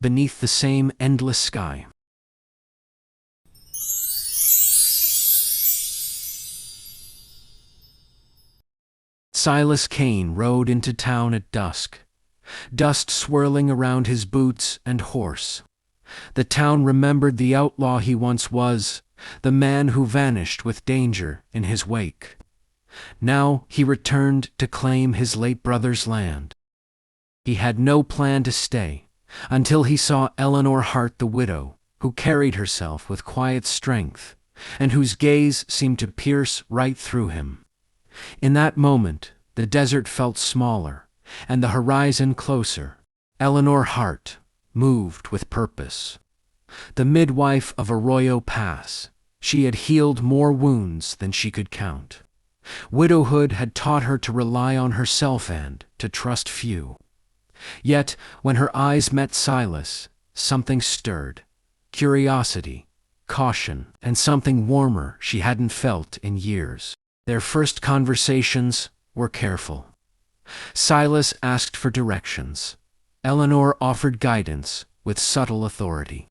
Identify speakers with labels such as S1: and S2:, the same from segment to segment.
S1: beneath the same endless sky. Silas Kane rode into town at dusk, dust swirling around his boots and horse. The town remembered the outlaw he once was, the man who vanished with danger in his wake. Now he returned to claim his late brother's land. He had no plan to stay, until he saw Eleanor Hart the widow, who carried herself with quiet strength, and whose gaze seemed to pierce right through him. In that moment, the desert felt smaller, and the horizon closer. Eleanor Hart moved with purpose. The midwife of Arroyo Pass, she had healed more wounds than she could count. Widowhood had taught her to rely on herself and to trust few. Yet, when her eyes met Silas, something stirred. Curiosity, caution, and something warmer she hadn't felt in years. Their first conversations were careful. Silas asked for directions. Eleanor offered guidance with subtle authority.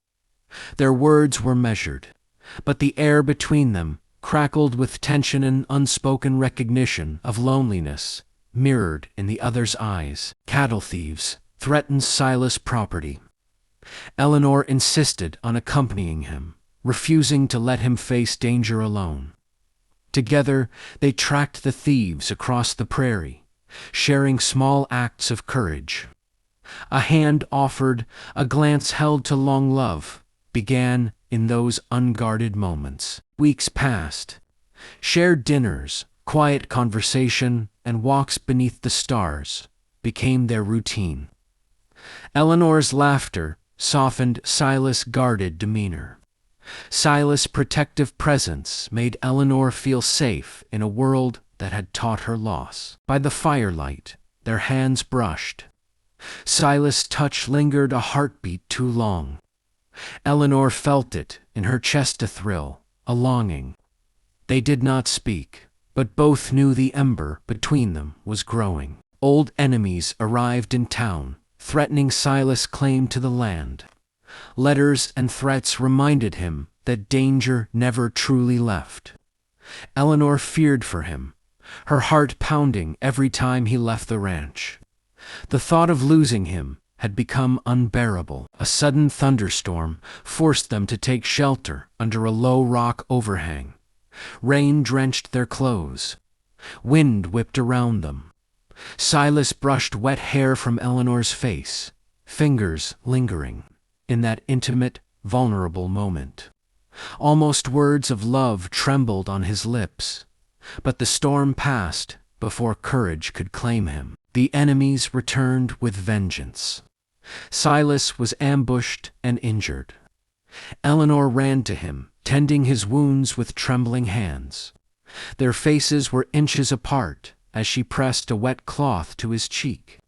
S1: Their words were measured, but the air between them crackled with tension and unspoken recognition of loneliness mirrored in the other's eyes. Cattle thieves threatened Silas' property. Eleanor insisted on accompanying him, refusing to let him face danger alone. Together, they tracked the thieves across the prairie, sharing small acts of courage. A hand offered, a glance held to long love, began in those unguarded moments. Weeks passed. Shared dinners, quiet conversation, and walks beneath the stars became their routine. Eleanor's laughter softened Silas' guarded demeanor. Silas' protective presence made Eleanor feel safe in a world that had taught her loss. By the firelight, their hands brushed. Silas' touch lingered a heartbeat too long. Eleanor felt it, in her chest a thrill, a longing. They did not speak, but both knew the ember between them was growing. Old enemies arrived in town, threatening Silas' claim to the land. Letters and threats reminded him that danger never truly left. Eleanor feared for him, her heart pounding every time he left the ranch. The thought of losing him had become unbearable. A sudden thunderstorm forced them to take shelter under a low rock overhang. Rain drenched their clothes. Wind whipped around them. Silas brushed wet hair from Eleanor's face, fingers lingering in that intimate, vulnerable moment. Almost words of love trembled on his lips, but the storm passed before courage could claim him. The enemies returned with vengeance. Silas was ambushed and injured. Eleanor ran to him, tending his wounds with trembling hands. Their faces were inches apart as she pressed a wet cloth to his cheek.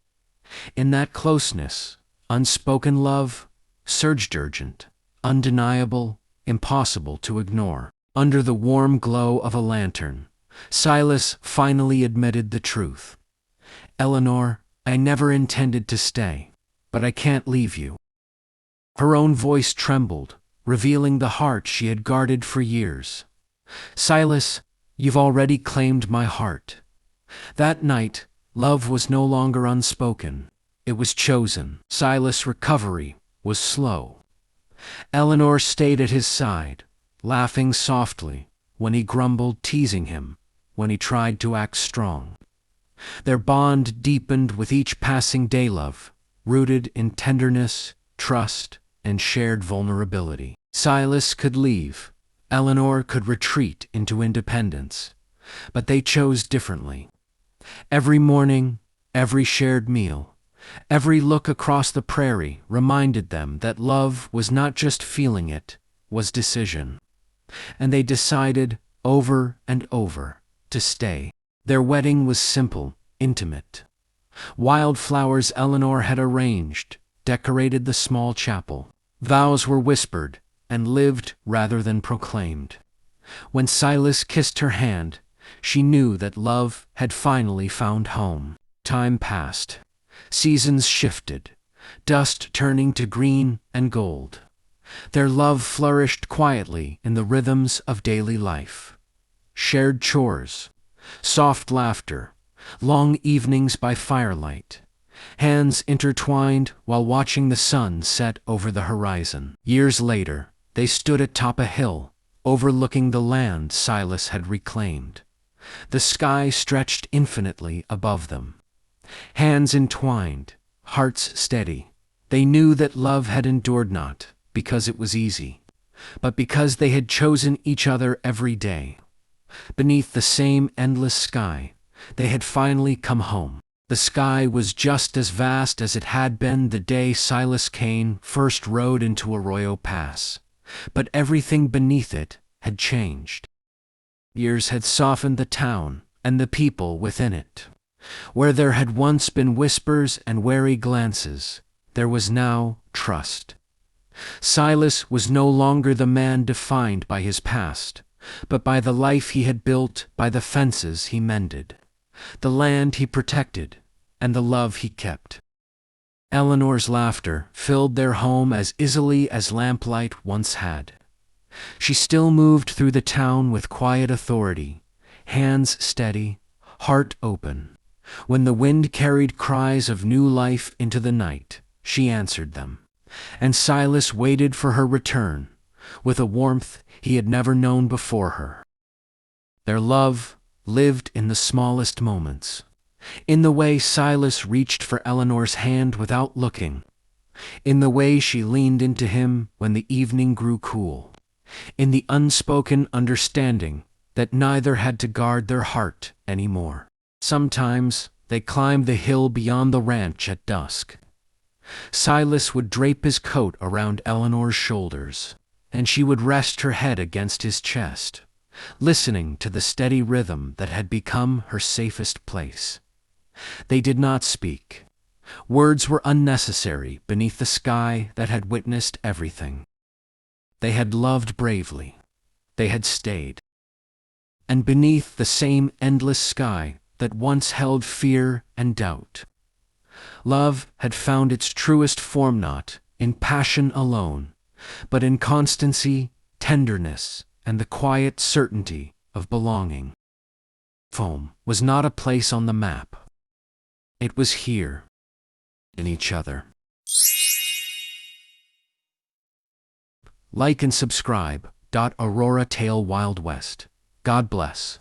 S1: In that closeness, unspoken love surged urgent, undeniable, impossible to ignore. Under the warm glow of a lantern, Silas finally admitted the truth. "Eleanor, I never intended to stay, but I can't leave you." Her own voice trembled, revealing the heart she had guarded for years. "Silas, you've already claimed my heart." That night, love was no longer unspoken. It was chosen. Silas' recovery was slow. Eleanor stayed at his side, laughing softly when he grumbled, teasing him when he tried to act strong. Their bond deepened with each passing day, love, rooted in tenderness, trust, and shared vulnerability. Silas could leave. Eleanor could retreat into independence. But they chose differently. Every morning, every shared meal, every look across the prairie reminded them that love was not just feeling, it was decision. And they decided, over and over, to stay. Their wedding was simple, intimate. Wildflowers Eleanor had arranged decorated the small chapel. Vows were whispered and lived rather than proclaimed. When Silas kissed her hand, she knew that love had finally found home. Time passed. Seasons shifted. dust turning to green and gold. Their love flourished quietly in the rhythms of daily life. Shared chores, soft laughter, long evenings by firelight, hands intertwined while watching the sun set over the horizon. Years later, they stood atop a hill, overlooking the land Silas had reclaimed. The sky stretched infinitely above them. Hands entwined, hearts steady, they knew that love had endured not because it was easy, but because they had chosen each other every day. Beneath the same endless sky, they had finally come home. The sky was just as vast as it had been the day Silas Kane first rode into Arroyo Pass, but everything beneath it had changed. Years had softened the town and the people within it. Where there had once been whispers and wary glances, there was now trust. Silas was no longer the man defined by his past, but by the life he had built, by the fences he mended, the land he protected, and the love he kept. Eleanor's laughter filled their home as easily as lamplight once had. She still moved through the town with quiet authority, hands steady, heart open. When the wind carried cries of new life into the night, she answered them, and Silas waited for her return, with a warmth he had never known before her. Their love lived in the smallest moments, in the way Silas reached for Eleanor's hand without looking, in the way she leaned into him when the evening grew cool, in the unspoken understanding that neither had to guard their heart anymore. Sometimes they climbed the hill beyond the ranch at dusk. Silas would drape his coat around Eleanor's shoulders, and she would rest her head against his chest, listening to the steady rhythm that had become her safest place. They did not speak. Words were unnecessary beneath the sky that had witnessed everything. They had loved bravely. They had stayed. And beneath the same endless sky that once held fear and doubt, love had found its truest form not in passion alone, but in constancy, tenderness, and the quiet certainty of belonging. Home was not a place on the map. It was here, in each other. Like and subscribe. Aurora Tale Wild West. God bless.